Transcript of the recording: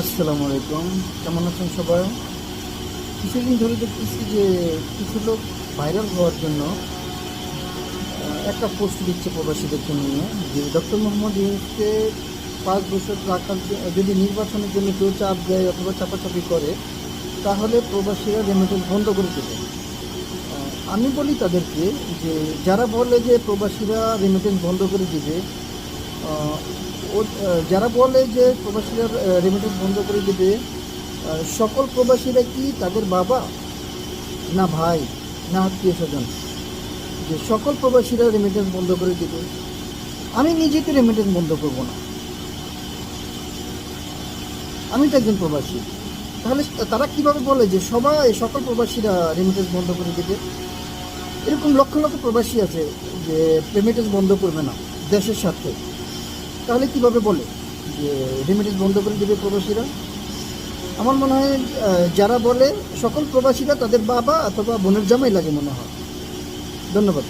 আসসালামু আলাইকুম, কেমন আছেন সবাই? কিছুদিন ধরে দেখতেছি যে কিছু লোক ভাইরাল হওয়ার জন্য একটা পোস্ট দিচ্ছে প্রবাসীদেরকে নিয়ে, যে ডক্টর মোহাম্মদ ইউনূসকে 5 বছর রাখার যদি নির্বাচনের জন্য কেউ চাপ দেয় অথবা চাপাচাপি করে, তাহলে প্রবাসীরা রেমিটেন্স বন্ধ করে দেবে। আমি বলি তাদেরকে যে যারা বলে যে প্রবাসীরা রেমিটেন্স বন্ধ করে দিবে, যারা বলে যে প্রবাসীরা রেমিটেন্স বন্ধ করে দেবে, সকল প্রবাসীরা কি তাদের বাবা, না ভাই, না আত্মীয় স্বজন? যে সকল প্রবাসীরা রেমিটেন্স বন্ধ করে দেবে? আমি নিজে তো রেমিটেন্স বন্ধ করব না, আমি তো একজন প্রবাসী। তাহলে তারা কিভাবে বলে যে সকল প্রবাসীরা রেমিটেন্স বন্ধ করে দেবে? এরকম লক্ষ লক্ষ প্রবাসী আছে যে রেমিটেন্স বন্ধ করবে না দেশের স্বার্থে। তাহলে কিভাবে বলে যে রেমিটেন্স বন্ধ করে দেবে প্রবাসীরা? আমার মনে হয় যারা বলে সকল প্রবাসীরা তাদের বাবা অথবা বোনের জামাই লাগে মনে হয়। ধন্যবাদ।